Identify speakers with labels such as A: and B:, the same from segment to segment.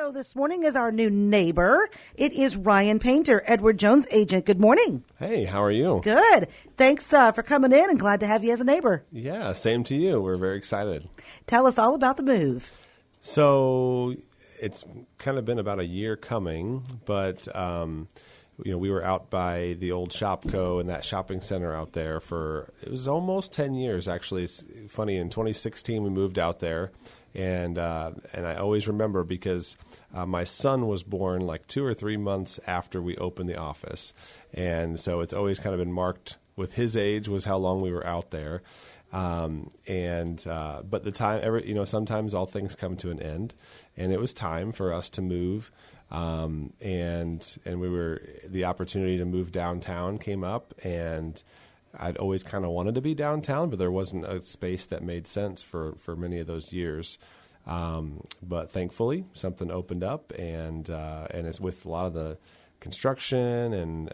A: show this morning is our new neighbor. It is Ryan Painter, Edward Jones' agent. Good morning.
B: Hey, how are you?
A: Good. Thanks for coming in and glad to have you as a neighbor.
B: Yeah, same to you. We're very excited.
A: Tell us all about the move.
B: So it's kind of been about a year coming, but we were out by the old Shopco and that shopping center out there it was almost 10 years, actually. It's funny, in 2016 we moved out there. And I always remember because my son was born like 2 or 3 months after we opened the office. And so it's always kind of been marked with his age was how long we were out there. But the time, sometimes all things come to an end. And it was time for us to move. The opportunity to move downtown came up, and I'd always kind of wanted to be downtown, but there wasn't a space that made sense for many of those years. But thankfully, something opened up, and it's with a lot of the construction and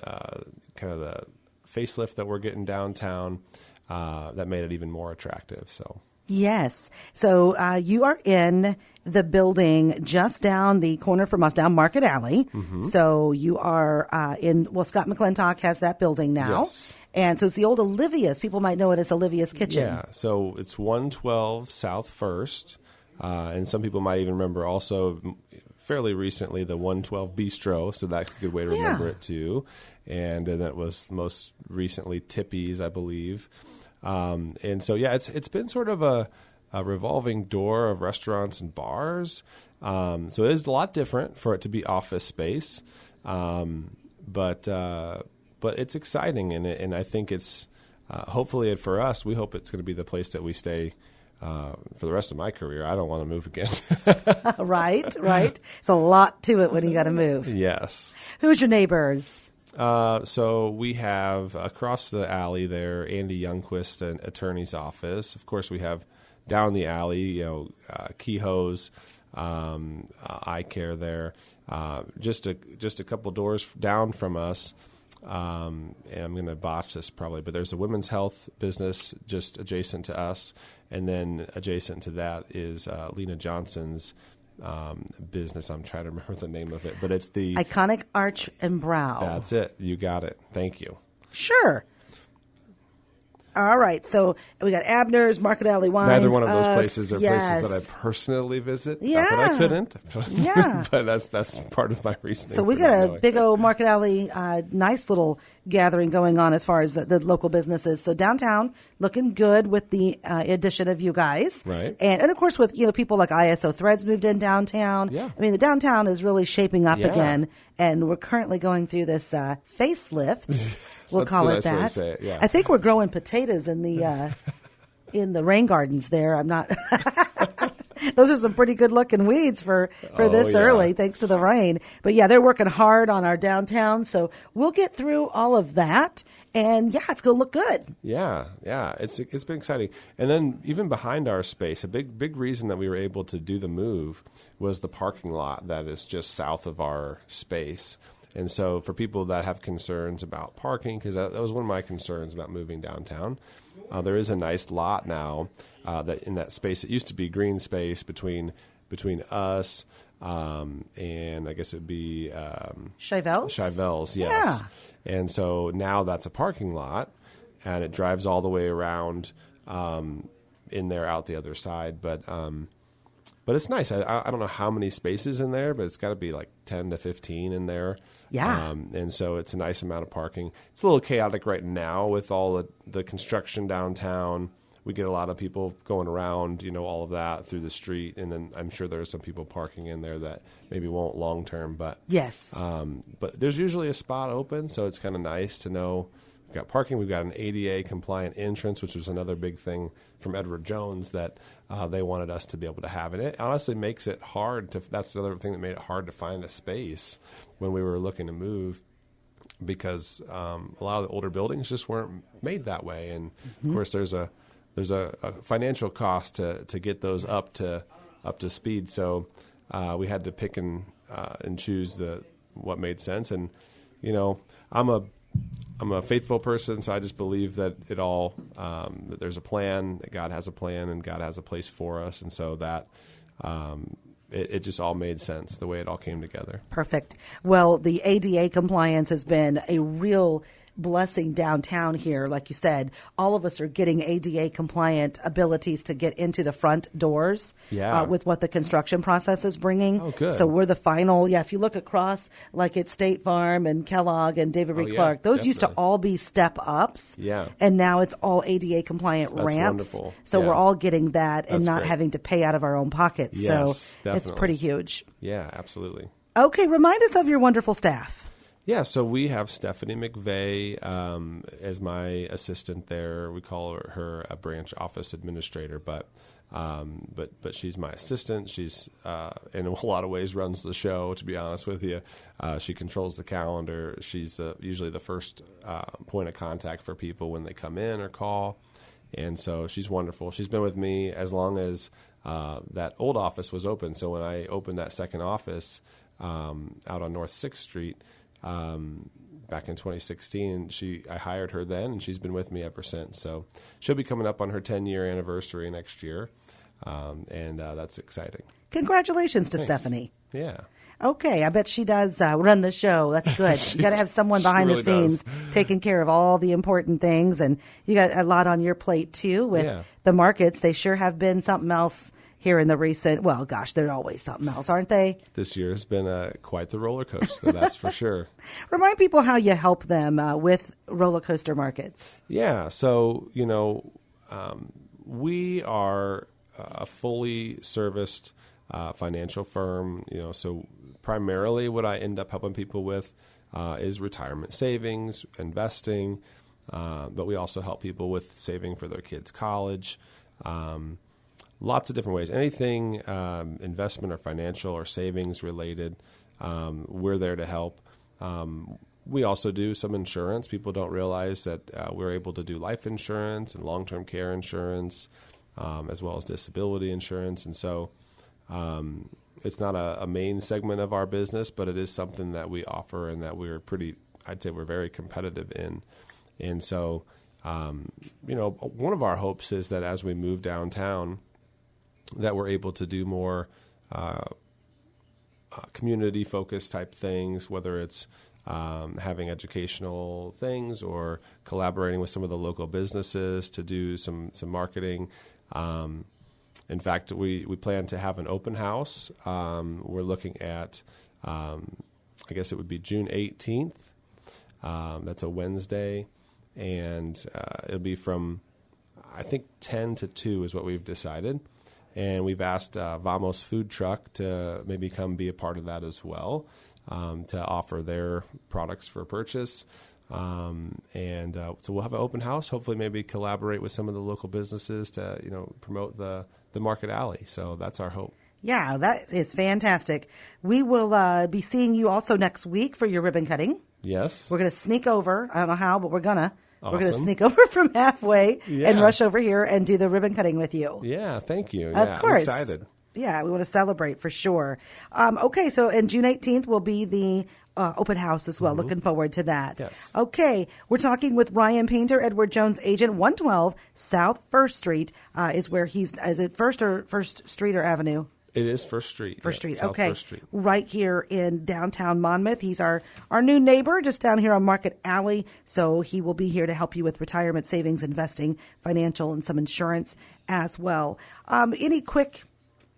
B: kind of the facelift that we're getting downtown that made it even more attractive. So.
A: Yes. So you are in the building just down the corner from us, down Market Alley. Mm-hmm. So you are Scott McClintock has that building now.
B: Yes.
A: And so it's the old Olivia's. People might know it as Olivia's Kitchen.
B: Yeah. So it's 112 South First. And some people might even remember also fairly recently the 112 Bistro. So that's a good way to remember it too. And then it was most recently Tippy's, I believe. It's been sort of a revolving door of restaurants and bars. So it is a lot different for it to be office space. But it's exciting, and I think it's hopefully for us, we hope it's going to be the place that we stay for the rest of my career. I don't want to move again.
A: Right. It's a lot to it when you got to move.
B: Yes.
A: Who's your neighbors?
B: So we have across the alley there, Andy Youngquist, an attorney's office. Of course, we have down the alley, Kehoe's, eye care there. Just a couple doors down from us. And I'm going to botch this probably, but there's a women's health business just adjacent to us. And then adjacent to that is Lena Johnson's business. I'm trying to remember the name of it, but it's the
A: Iconic Arch and Brow.
B: That's it. You got it. Thank you.
A: Sure. All right. So we got Abner's, Market Alley Wines.
B: Neither one of those places are places that I personally visit.
A: Yeah.
B: Not that I couldn't.
A: Yeah.
B: But that's part of my reasoning.
A: So we got a big old Market Alley, nice little gathering going on as far as the local businesses. So downtown looking good with the addition of you guys.
B: Right.
A: And of course with people like ISO Threads moved in downtown.
B: Yeah.
A: I mean, the downtown is really shaping up again. And we're currently going through this facelift. We'll call it that.
B: Way to say it, yeah.
A: I think we're growing potatoes in the rain gardens there. I'm not. Those are some pretty good looking weeds for this early, thanks to the rain. But yeah, they're working hard on our downtown, so we'll get through all of that. And yeah, it's gonna look good.
B: Yeah, it's been exciting. And then even behind our space, a big reason that we were able to do the move was the parking lot that is just south of our space. And so for people that have concerns about parking, because that was one of my concerns about moving downtown, there is a nice lot now that in that space. It used to be green space between us and I guess it would be Chivel's, yes.
A: Yeah.
B: And so now that's a parking lot, and it drives all the way around in there out the other side. But it's nice. I don't know how many spaces in there, but it's got to be like 10 to 15 in there.
A: Yeah.
B: And so it's a nice amount of parking. It's a little chaotic right now with all the construction downtown. We get a lot of people going around, all of that through the street. And then I'm sure there are some people parking in there that maybe won't long term. But
A: yes.
B: But there's usually a spot open, so it's kind of nice to know. We've got parking. We've got an ADA compliant entrance, which was another big thing from Edward Jones that they wanted us to be able to have. And it honestly makes it hard that's another thing that made it hard to find a space when we were looking to move, because a lot of the older buildings just weren't made that way. And of course there's a financial cost to get those up to speed. So we had to pick and choose what made sense. And I'm a faithful person, so I just believe that that there's a plan, that God has a plan, and God has a place for us, and so that it just all made sense the way it all came together.
A: Perfect. Well, the ADA compliance has been a real blessing downtown here. Like you said, all of us are getting ADA compliant abilities to get into the front doors with what the construction process is bringing.
B: Oh, good.
A: So we're the final. Yeah, if you look across, like at State Farm and Kellogg and David Reed Clark, those used to all be step ups.
B: Yeah.
A: And now it's all ADA compliant
B: That's
A: ramps.
B: wonderful.
A: So we're all getting that and
B: That's
A: not
B: great.
A: having to pay out of our own pockets.
B: Yes,
A: so
B: definitely.
A: it's pretty huge.
B: Yeah, absolutely.
A: Okay, remind us of your wonderful staff.
B: Yeah, so we have Stephanie McVeigh as my assistant there. We call her a branch office administrator, but she's my assistant. She's in a lot of ways runs the show. To be honest with you, she controls the calendar. She's usually the first point of contact for people when they come in or call, and so she's wonderful. She's been with me as long as that old office was open. So when I opened that second office out on North 6th Street. Back in 2016, I hired her then, and she's been with me ever since. So she'll be coming up on her 10-year anniversary next year, and that's exciting.
A: Congratulations to
B: Thanks.
A: Stephanie.
B: Yeah.
A: Okay, I bet she does run the show. That's good. You got to have someone behind
B: really
A: the scenes taking care of all the important things, and you got a lot on your plate too with the markets. They sure have been something else here in the recent, well, gosh, they're always something else, aren't they?
B: This year has been quite the roller coaster, that's for sure.
A: Remind people how you help them with roller coaster markets.
B: Yeah, so, we are a fully serviced financial firm, so primarily what I end up helping people with is retirement savings, investing, but we also help people with saving for their kids' college, lots of different ways. Anything investment or financial or savings related, we're there to help. We also do some insurance. People don't realize that we're able to do life insurance and long-term care insurance, as well as disability insurance. And so it's not a main segment of our business, but it is something that we offer and that I'd say we're very competitive in. And so, one of our hopes is that as we move downtown, that we're able to do more community-focused type things, whether it's having educational things or collaborating with some of the local businesses to do some marketing. In fact, we plan to have an open house. We're looking at, I guess it would be June 18th. That's a Wednesday, and it'll be from, I think, 10 to 2 is what we've decided. And we've asked Vamos Food Truck to maybe come be a part of that as well, to offer their products for purchase. So we'll have an open house, hopefully maybe collaborate with some of the local businesses to, promote the Market Alley. So that's our hope.
A: Yeah, that is fantastic. We will be seeing you also next week for your ribbon cutting.
B: Yes.
A: We're going to sneak over. I don't know how, but we're going to.
B: Awesome.
A: We're going to sneak over from halfway and rush over here and do the ribbon cutting with you.
B: Yeah, thank you.
A: Of course.
B: I'm excited.
A: Yeah, we want to celebrate for sure. Okay, so and June 18th will be the open house as well. Mm-hmm. Looking forward to that.
B: Yes.
A: Okay, we're talking with Ryan Painter, Edward Jones agent, 112 South 1st Street is where is it 1st or 1st Street or Avenue?
B: It is First Street.
A: First Street,
B: South
A: okay.
B: First Street.
A: Right here in downtown Monmouth. He's our new neighbor just down here on Market Alley. So he will be here to help you with retirement savings, investing, financial, and some insurance as well. Any quick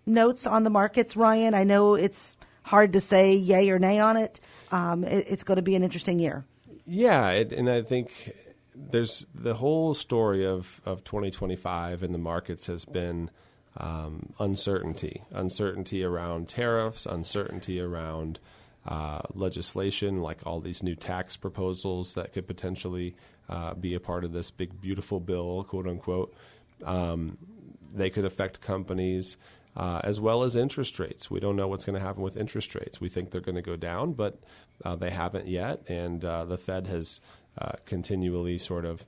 A: notes on the markets, Ryan? I know it's hard to say yay or nay on it. It's going to be an interesting year. Yeah,
B: and I think there's the whole story of 2025 in the markets has been uncertainty around tariffs, uncertainty around legislation, like all these new tax proposals that could potentially be a part of this big, beautiful bill, quote unquote. They could affect companies as well as interest rates. We don't know what's going to happen with interest rates. We think they're going to go down, but they haven't yet. And the Fed has continually sort of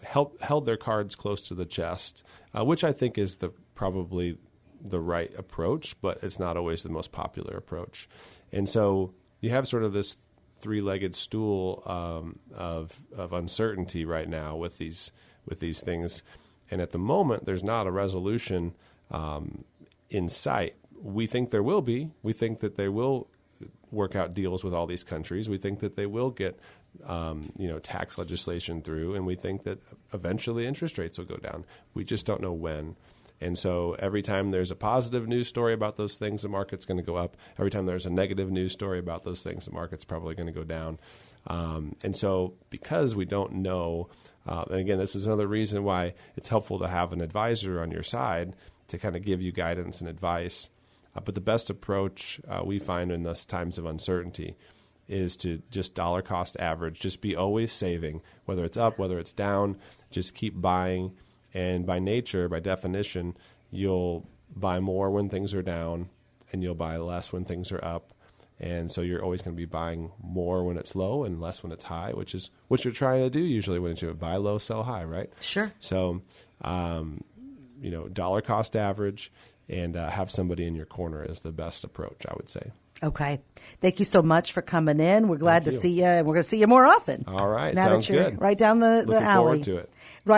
B: held their cards close to the chest, which I think is probably the right approach, but it's not always the most popular approach. And so you have sort of this three-legged stool of uncertainty right now with these things. And at the moment, there's not a resolution in sight. we think there will be. We think that they will work out deals with all these countries. We think that they will get, tax legislation through, and we think that eventually interest rates will go down. We just don't know when. And so every time there's a positive news story about those things, the market's going to go up. Every time there's a negative news story about those things, the market's probably going to go down. And so because we don't know, and again, this is another reason why it's helpful to have an advisor on your side to kind of give you guidance and advice. But the best approach we find in those times of uncertainty is to just dollar cost average, just be always saving, whether it's up, whether it's down, just keep buying. And by nature, by definition, you'll buy more when things are down and you'll buy less when things are up. And so you're always going to be buying more when it's low and less when it's high, which is what you're trying to do usually when you buy low, sell high, right?
A: Sure.
B: So, dollar cost average and have somebody in your corner is the best approach, I would say.
A: Okay. Thank you so much for coming in. We're glad to see you, and we're going to see you more often.
B: All right.
A: Now
B: Sounds
A: that you're
B: good.
A: right down the
B: Looking
A: alley.
B: Forward to it.
A: Right.